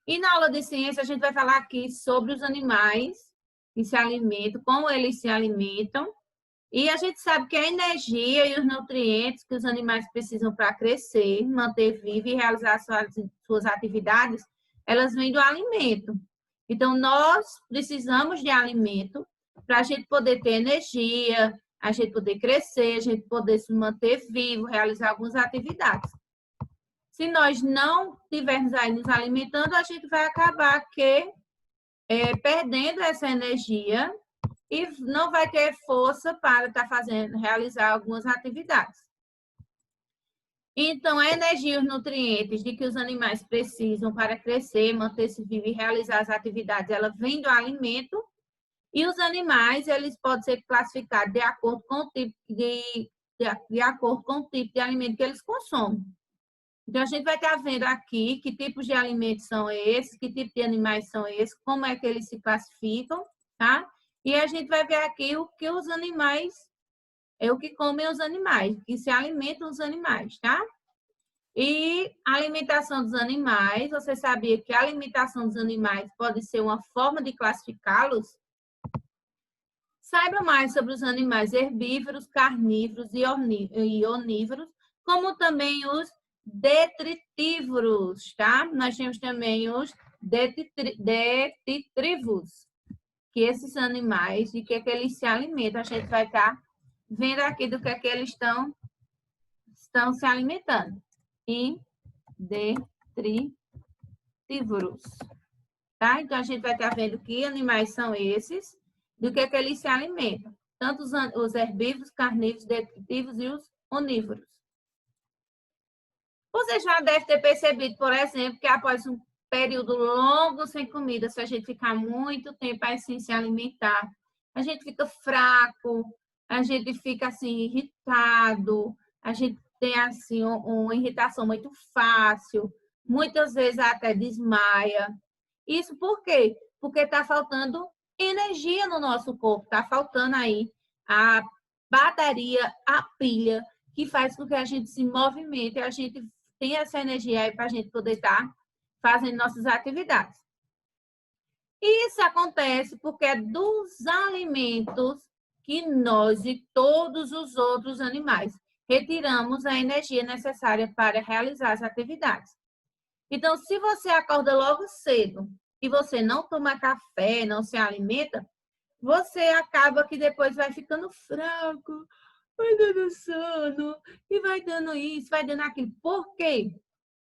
E na aula de ciência, a gente vai falar aqui sobre os animais que se alimentam, como eles se alimentam. E a gente sabe que a energia e os nutrientes que os animais precisam para crescer, manter vivo e realizar suas atividades, elas vêm do alimento. Então, nós precisamos de alimento para a gente poder ter energia, a gente poder crescer, a gente poder se manter vivo, realizar algumas atividades. Se nós não estivermos aí nos alimentando, a gente vai acabar perdendo essa energia e não vai ter força para estar realizar algumas atividades. Então, a energia e os nutrientes de que os animais precisam para crescer, manter-se vivo e realizar as atividades, ela vem do alimento. E os animais, eles podem ser classificados de acordo com o tipo de acordo com o tipo de alimento que eles consomem. Então, a gente vai estar vendo aqui que tipos de alimentos são esses, que tipo de animais são esses, como é que eles se classificam, tá? E a gente vai ver aqui o que os animais, o que comem os animais, que se alimentam os animais, tá? E a alimentação dos animais, você sabia que a alimentação dos animais pode ser uma forma de classificá-los? Saiba mais sobre os animais herbívoros, carnívoros e onívoros, como também os detritívoros, tá? Nós temos também os detritívos, que esses animais, de que eles se alimentam. A gente vai estar vendo aqui do que eles estão se alimentando. E detritívoros, tá? Então, a gente vai estar vendo que animais são esses, do que eles se alimentam. Tanto os herbívoros, carnívoros, detritívoros e os onívoros. Você já deve ter percebido, por exemplo, que após um período longo sem comida, se a gente ficar muito tempo sem se alimentar, a gente fica fraco, a gente fica assim irritado, a gente tem assim uma irritação muito fácil, muitas vezes até desmaia. Isso por quê? Porque está faltando energia no nosso corpo, está faltando aí a bateria, a pilha, que faz com que a gente se movimente, a gente tenha essa energia aí para a gente poder estar fazendo nossas atividades. E isso acontece porque é dos alimentos que nós e todos os outros animais retiramos a energia necessária para realizar as atividades. Então, se você acorda logo cedo e você não toma café, não se alimenta, você acaba que depois vai ficando fraco, vai dando sono, e vai dando isso, vai dando aquilo. Por quê?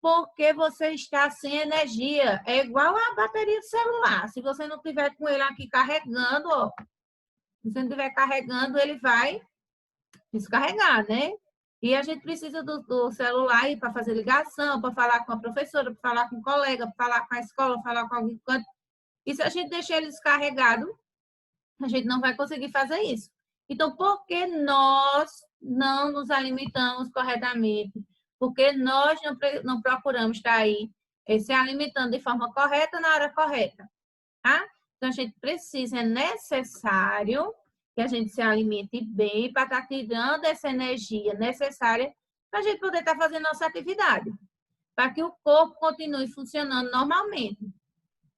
Porque você está sem energia. É igual a bateria do celular. Se você não tiver com ele aqui carregando, ó, se você não estiver carregando, ele vai descarregar, né? E a gente precisa do celular aí para fazer ligação, para falar com a professora, para falar com o colega, para falar com a escola, para falar com alguém. E se a gente deixar ele descarregado, a gente não vai conseguir fazer isso. Então, por que nós não nos alimentamos corretamente? Porque nós não procuramos estar aí se alimentando de forma correta na hora correta, tá? Então, a gente precisa, é necessário que a gente se alimente bem para estar tirando essa energia necessária para a gente poder estar fazendo nossa atividade, para que o corpo continue funcionando normalmente.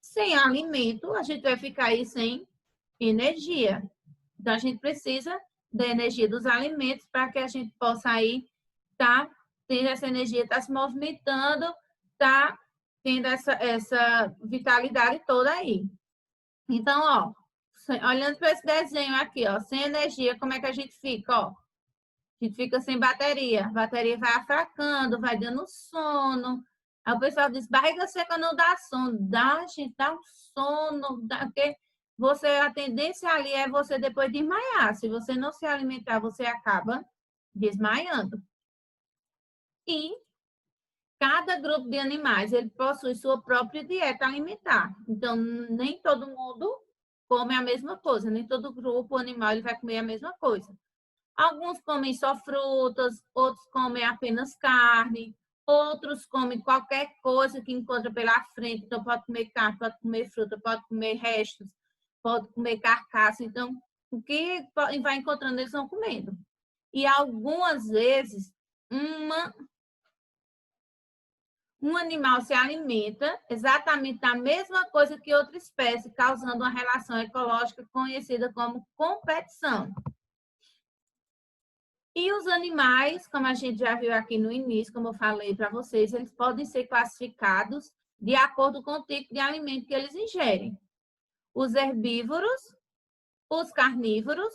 Sem alimento, a gente vai ficar aí sem energia. Então, a gente precisa da energia dos alimentos para que a gente possa aí estar tendo essa energia, estar se movimentando, estar tendo essa vitalidade toda aí. Então, ó, olhando para esse desenho aqui, ó, sem energia, como é que a gente fica, ó? A gente fica sem bateria. A bateria vai afracando, vai dando sono. Aí o pessoal diz, barriga seca não dá sono. Dá, gente, dá um sono. Porque a tendência ali é você depois desmaiar. Se você não se alimentar, você acaba desmaiando. E cada grupo de animais, ele possui sua própria dieta alimentar. Então, nem todo mundo come a mesma coisa. Nem todo grupo animal ele vai comer a mesma coisa. Alguns comem só frutas, outros comem apenas carne, outros comem qualquer coisa que encontra pela frente. Então, pode comer carne, pode comer fruta, pode comer restos, pode comer carcaça. Então, o que vai encontrando, eles vão comendo. E algumas vezes, um animal se alimenta exatamente da mesma coisa que outra espécie, causando uma relação ecológica conhecida como competição. E os animais, como a gente já viu aqui no início, como eu falei para vocês, eles podem ser classificados de acordo com o tipo de alimento que eles ingerem. Os herbívoros, os carnívoros,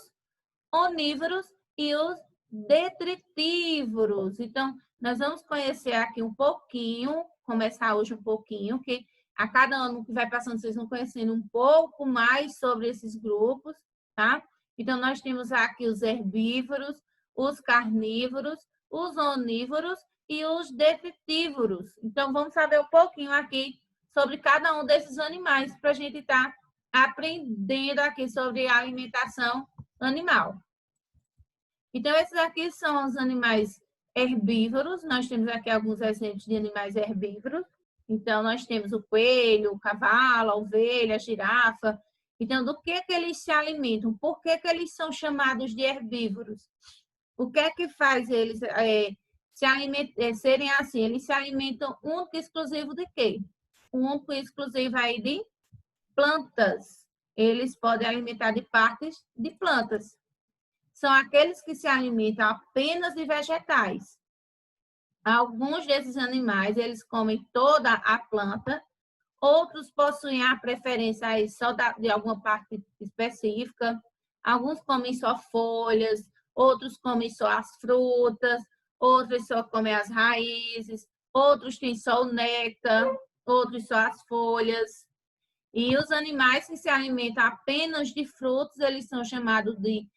onívoros e os detritívoros. Então, nós vamos conhecer aqui um pouquinho, começar hoje um pouquinho, que a cada ano que vai passando, vocês vão conhecendo um pouco mais sobre esses grupos, tá? Então, nós temos aqui os herbívoros, os carnívoros, os onívoros e os detritívoros. Então, vamos saber um pouquinho aqui sobre cada um desses animais para a gente estar aprendendo aqui sobre a alimentação animal. Então, esses aqui são os animais herbívoros. Nós temos aqui alguns exemplos de animais herbívoros. Então, nós temos o coelho, o cavalo, a ovelha, a girafa. Então, do que eles se alimentam? Por que eles são chamados de herbívoros? O que é que faz eles serem assim? Eles se alimentam único e exclusivo de quê? Único e exclusivo aí de plantas. Eles podem alimentar de partes de plantas. São aqueles que se alimentam apenas de vegetais. Alguns desses animais, eles comem toda a planta, outros possuem a preferência aí só de alguma parte específica, alguns comem só folhas, outros comem só as frutas, outros só comem as raízes, outros têm só o néctar, outros só as folhas. E os animais que se alimentam apenas de frutos, eles são chamados de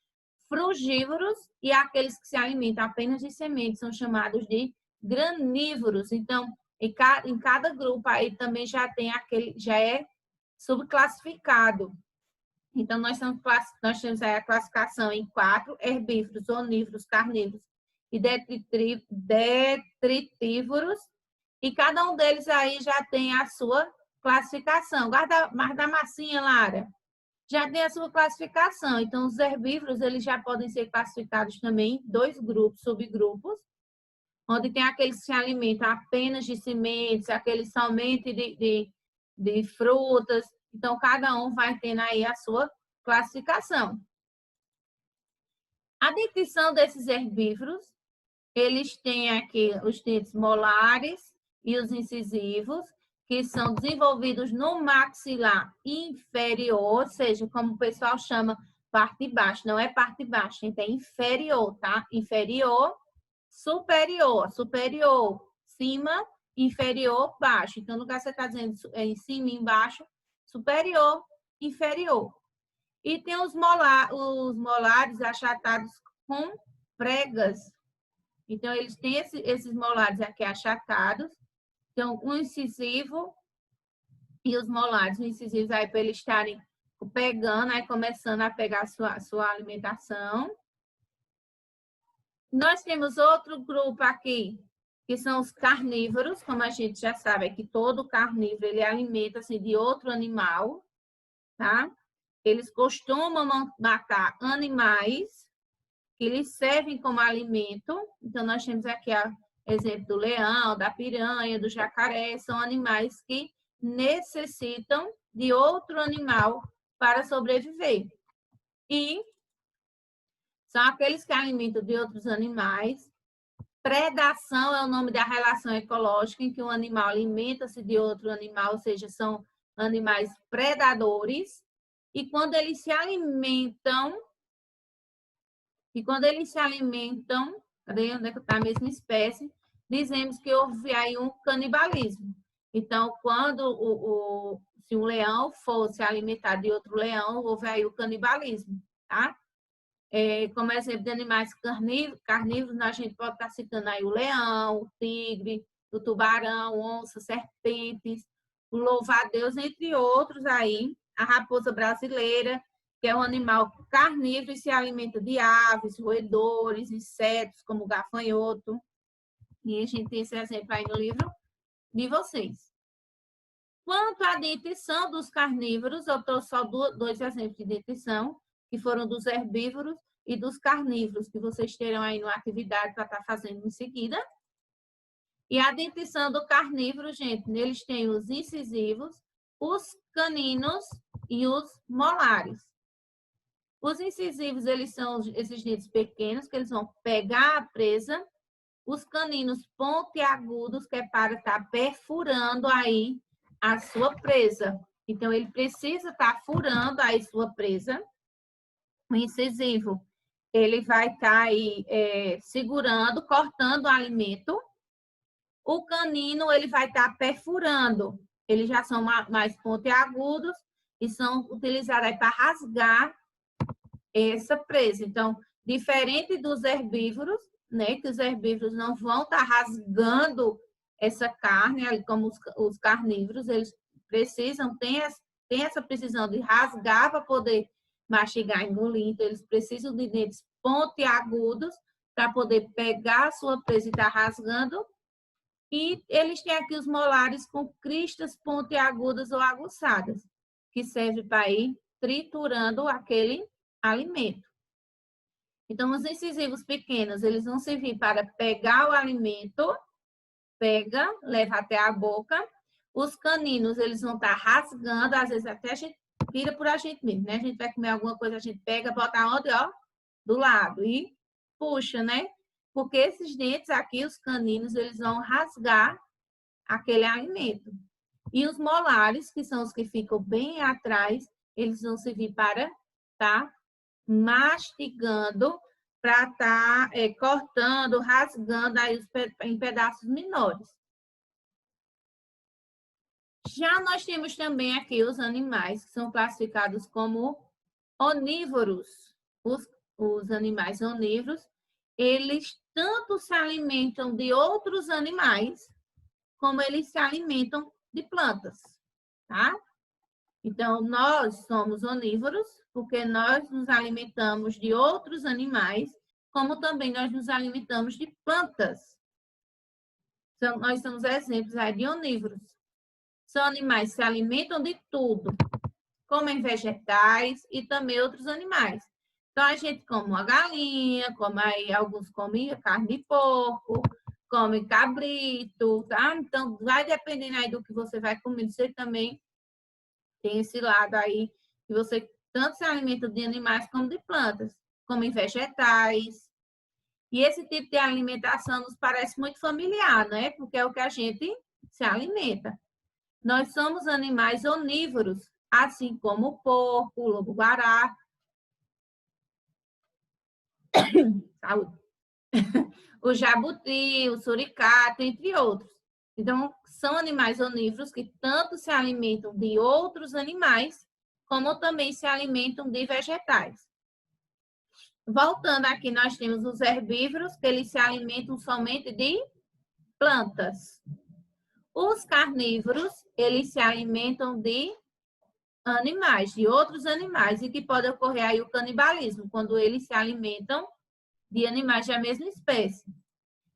frugívoros, e aqueles que se alimentam apenas de sementes são chamados de granívoros. Então, em cada grupo aí também já tem já é subclassificado. Então, nós temos aí a classificação em 4, herbívoros, onívoros, carnívoros e detritívoros, e cada um deles aí já tem a sua classificação. Guarda a massinha, Lara. Já tem a sua classificação. Então, os herbívoros, eles já podem ser classificados também em 2 grupos, subgrupos, onde tem aqueles que se alimentam apenas de sementes, aqueles somente de frutas. Então, cada um vai tendo aí a sua classificação. A dentição desses herbívoros, eles têm aqui os dentes molares e os incisivos, que são desenvolvidos no maxilar inferior, ou seja, como o pessoal chama, parte baixa. Não é parte baixa, então é inferior, tá? Inferior, superior, superior, cima, inferior, baixo. Então, no lugar que você está dizendo em cima e embaixo, superior, inferior. E tem os molares achatados com pregas. Então, eles têm esses molares aqui achatados. Então, o incisivo e os molares, os incisivos aí para eles estarem pegando, aí começando a pegar a sua alimentação. Nós temos outro grupo aqui, que são os carnívoros, como a gente já sabe, é que todo carnívoro ele alimenta-se de outro animal, tá? Eles costumam matar animais que lhes servem como alimento. Então, nós temos aqui o exemplo do leão, da piranha, do jacaré, são animais que necessitam de outro animal para sobreviver. E são aqueles que alimentam de outros animais. Predação é o nome da relação ecológica em que um animal alimenta-se de outro animal, ou seja, são animais predadores. E quando eles se alimentam, cadê onde é que está a mesma espécie, dizemos que houve aí um canibalismo. Então, quando se um leão fosse alimentar de outro leão, houve aí o canibalismo, tá? Como exemplo de animais carnívoros, a gente pode estar citando aí o leão, o tigre, o tubarão, onça, serpentes, o louva-a-Deus, entre outros aí, a raposa brasileira, que é um animal carnívoro e se alimenta de aves, roedores, insetos, como o gafanhoto. E a gente tem esse exemplo aí no livro de vocês. Quanto à dentição dos carnívoros, eu trouxe só 2 exemplos de dentição, que foram dos herbívoros e dos carnívoros, que vocês terão aí uma atividade para estar fazendo em seguida. E a dentição do carnívoro, gente, eles têm os incisivos, os caninos e os molares. Os incisivos, eles são esses dentes pequenos, que eles vão pegar a presa. Os caninos pontiagudos, que é para estar perfurando aí a sua presa. Então, ele precisa estar furando aí sua presa. O incisivo, ele vai estar aí segurando, cortando o alimento. O canino, ele vai estar perfurando. Eles já são mais pontiagudos e são utilizados para rasgar essa presa. Então, diferente dos herbívoros, né, que os herbívoros não vão estar rasgando essa carne, como os carnívoros, eles precisam, tem essa precisão de rasgar para poder mastigar e engolir, então eles precisam de dentes pontiagudos para poder pegar a sua presa e estar rasgando. E eles têm aqui os molares com cristas pontiagudas ou aguçadas, que serve para ir triturando aquele alimento. Então, os incisivos pequenos, eles vão servir para pegar o alimento, pega, leva até a boca. Os caninos, eles vão estar rasgando, às vezes até a gente tira por a gente mesmo, né? A gente vai comer alguma coisa, a gente pega, bota onde, ó, do lado e puxa, né? Porque esses dentes aqui, os caninos, eles vão rasgar aquele alimento. E os molares, que são os que ficam bem atrás, eles vão servir para estar mastigando, para estar cortando, rasgando aí em pedaços menores. Já nós temos também aqui os animais que são classificados como onívoros. Os animais onívoros, eles tanto se alimentam de outros animais, como eles se alimentam de plantas, tá? Então, nós somos onívoros, porque nós nos alimentamos de outros animais, como também nós nos alimentamos de plantas. Então, nós somos exemplos aí de onívoros. São animais que se alimentam de tudo, comem vegetais e também outros animais. Então, a gente come uma galinha, como aí alguns comem carne de porco, come cabrito, tá? Então, vai dependendo aí do que você vai comer. Você também tem esse lado aí, que você tanto se alimenta de animais como de plantas, come vegetais. E esse tipo de alimentação nos parece muito familiar, né? Porque é o que a gente se alimenta. Nós somos animais onívoros, assim como o porco, o lobo-guará. Saúde. O jabuti, o suricato, entre outros. Então, são animais onívoros que tanto se alimentam de outros animais, como também se alimentam de vegetais. Voltando aqui, nós temos os herbívoros, que eles se alimentam somente de plantas. Os carnívoros, eles se alimentam de animais, de outros animais, e que pode ocorrer aí o canibalismo, quando eles se alimentam de animais da mesma espécie.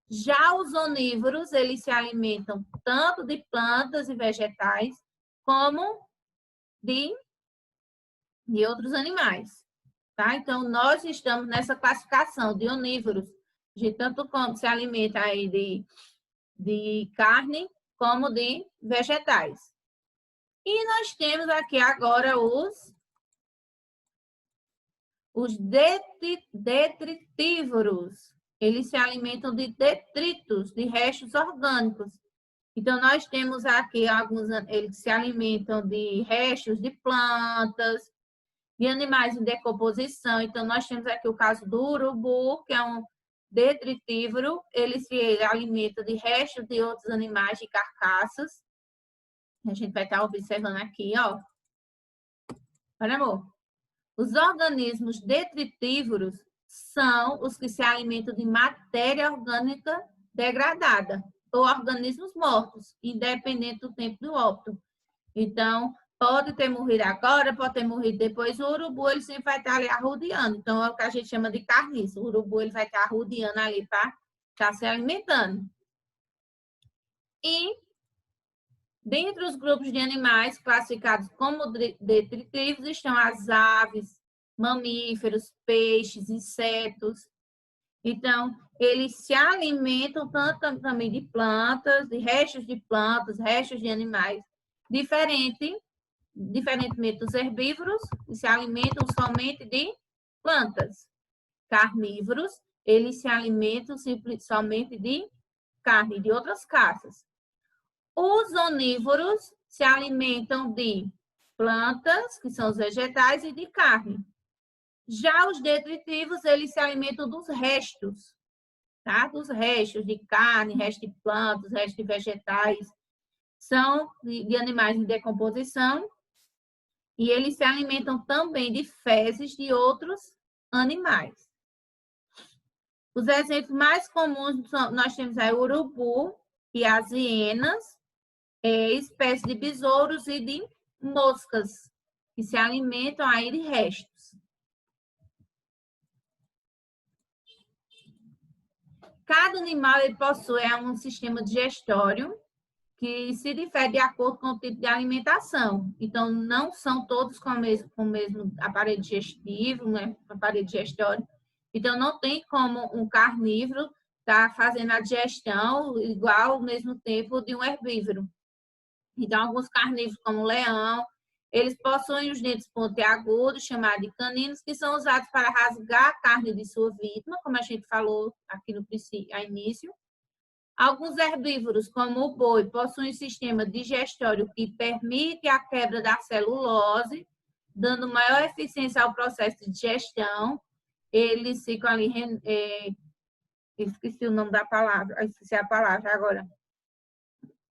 Já os onívoros, eles se alimentam tanto de plantas e vegetais, como de outros animais, tá? Então, nós estamos nessa classificação de onívoros, de tanto como se alimenta aí de carne, como de vegetais. E nós temos aqui agora os detritívoros. Eles se alimentam de detritos, de restos orgânicos. Então, nós temos aqui alguns, eles se alimentam de restos de plantas, de animais em decomposição. Então, nós temos aqui o caso do urubu, que é um detritívoro. Ele se alimenta de restos de outros animais, de carcaças. A gente vai estar observando aqui, ó. Olha, amor. Os organismos detritívoros são os que se alimentam de matéria orgânica degradada ou organismos mortos, independente do tempo do óbito. Então, pode ter morrido agora, pode ter morrido depois. O urubu, ele sempre vai estar ali arrodeando. Então, é o que a gente chama de carniça. O urubu, ele vai estar arrodeando ali para estar se alimentando. E, dentre os grupos de animais classificados como detritívoros, estão as aves, mamíferos, peixes, insetos. Então, eles se alimentam tanto também de plantas, de restos de plantas, restos de animais, diferentemente dos herbívoros, que se alimentam somente de plantas. Carnívoros, eles se alimentam somente de carne, de outras caças. Os onívoros se alimentam de plantas, que são os vegetais, e de carne. Já os detritivos, eles se alimentam dos restos, tá? Dos restos de carne, restos de plantas, restos de vegetais, são de animais em decomposição, e eles se alimentam também de fezes de outros animais. Os exemplos mais comuns, nós temos aí o urubu e as hienas, espécies de besouros e de moscas, que se alimentam aí de restos. Cada animal ele possui um sistema digestório que se difere de acordo com o tipo de alimentação. Então, não são todos com o mesmo aparelho digestivo, né? Aparelho digestório. Então, não tem como um carnívoro estar fazendo a digestão igual ao mesmo tempo de um herbívoro. Então, alguns carnívoros, como o leão, eles possuem os dentes pontiagudos, chamados de caninos, que são usados para rasgar a carne de sua vítima, como a gente falou aqui no início. Alguns herbívoros, como o boi, possuem um sistema digestório que permite a quebra da celulose, dando maior eficiência ao processo de digestão. Eles ficam ali, esqueci o nome da palavra, esqueci a palavra agora.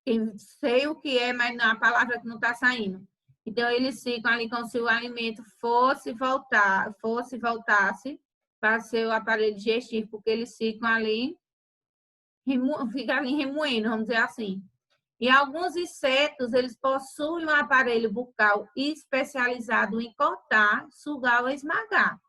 Eu sei o que é, mas não, a palavra que não está saindo. Então, eles ficam ali como se o alimento voltasse para seu aparelho digestivo, porque eles ficam ali remoendo, vamos dizer assim. E alguns insetos, eles possuem um aparelho bucal especializado em cortar, sugar ou esmagar.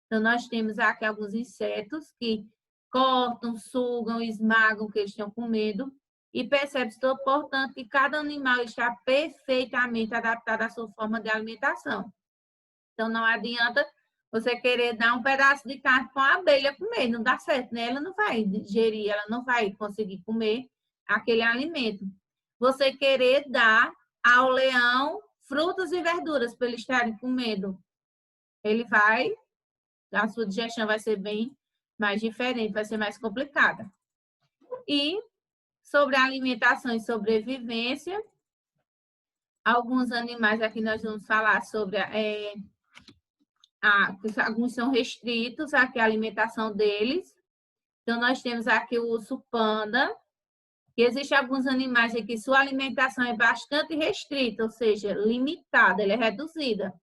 Então, nós temos aqui alguns insetos que cortam, sugam, esmagam o que eles estão com medo. E percebe-se, portanto, que cada animal está perfeitamente adaptado à sua forma de alimentação. Então, não adianta você querer dar um pedaço de carne para uma abelha comer, não dá certo, né? Ela não vai digerir, ela não vai conseguir comer aquele alimento. Você querer dar ao leão frutas e verduras para ele estarem com medo, a sua digestão vai ser bem mais diferente, vai ser mais complicada. E sobre alimentação e sobrevivência, alguns animais aqui nós vamos falar sobre alguns são restritos aqui a alimentação deles. Então, nós temos aqui o urso panda, que existem alguns animais aqui que sua alimentação é bastante restrita, ou seja, limitada, ela é reduzida.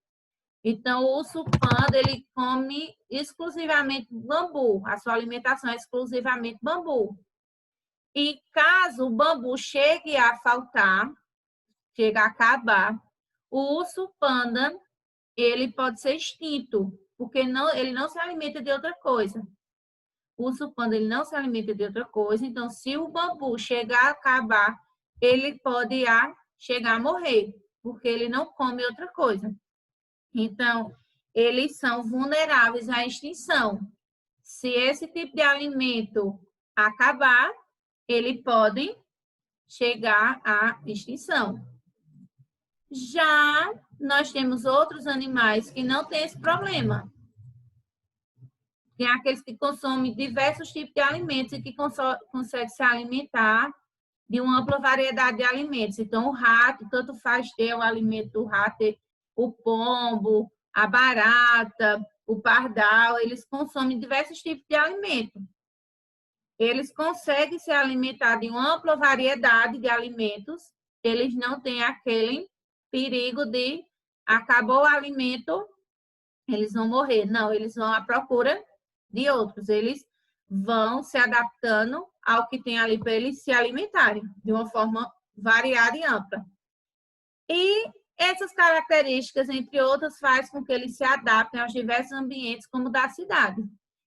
Então, o urso panda, ele come exclusivamente bambu, a sua alimentação é exclusivamente bambu. E caso o bambu chegue a faltar, chegue a acabar, o urso panda, ele pode ser extinto, porque ele não se alimenta de outra coisa. O urso panda, ele não se alimenta de outra coisa, então se o bambu chegar a acabar, ele pode chegar a morrer, porque ele não come outra coisa. Então, eles são vulneráveis à extinção. Se esse tipo de alimento acabar, ele pode chegar à extinção. Já nós temos outros animais que não têm esse problema. Tem aqueles que consomem diversos tipos de alimentos e que conseguem se alimentar de uma ampla variedade de alimentos. Então, o rato, tanto faz ter o alimento do rato, o pombo, a barata, o pardal, eles consomem diversos tipos de alimento. Eles conseguem se alimentar de uma ampla variedade de alimentos, eles não têm aquele perigo de acabou o alimento, eles vão morrer. Não, eles vão à procura de outros. Eles vão se adaptando ao que tem ali para eles se alimentarem de uma forma variada e ampla. E essas características, entre outras, faz com que eles se adaptem aos diversos ambientes, como o da cidade.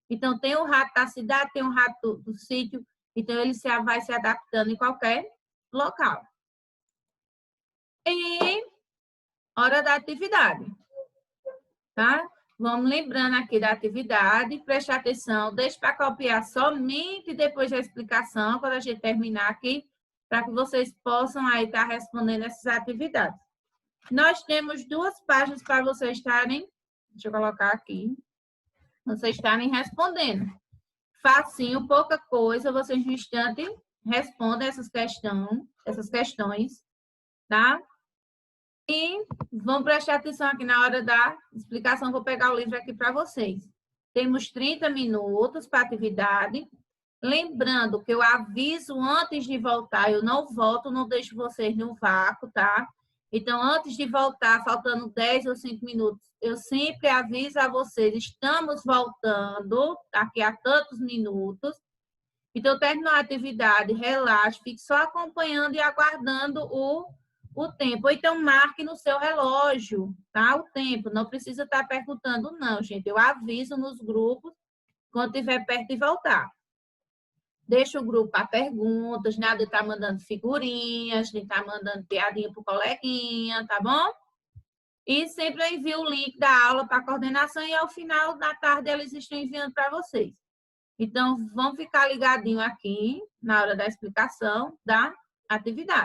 Então, tem o rato da cidade, tem o rato do sítio, então ele vai se adaptando em qualquer local. E hora da atividade, tá? Vamos lembrando aqui da atividade, preste atenção, deixe para copiar somente depois da explicação, quando a gente terminar aqui, para que vocês possam aí estar respondendo essas atividades. Nós temos 2 páginas para vocês estarem, deixa eu colocar aqui, vocês estarem respondendo. Facinho, pouca coisa, vocês no instante respondem essas questões, tá? E vamos prestar atenção aqui na hora da explicação, vou pegar o livro aqui para vocês. Temos 30 minutos para atividade. Lembrando que eu aviso antes de voltar, eu não volto, não deixo vocês no vácuo, tá? Então, antes de voltar, faltando 10 ou 5 minutos, eu sempre aviso a vocês, estamos voltando daqui a tantos minutos. Então, terminou a atividade, relaxe, fique só acompanhando e aguardando o tempo. Ou então, marque no seu relógio, tá? O tempo. Não precisa estar perguntando, não, gente. Eu aviso nos grupos quando estiver perto de voltar. Deixa o grupo para perguntas, nada de estar mandando figurinhas, de estar mandando piadinha para o coleguinha, tá bom? E sempre envio o link da aula para a coordenação e ao final da tarde eles estão enviando para vocês. Então, vamos ficar ligadinho aqui na hora da explicação da atividade.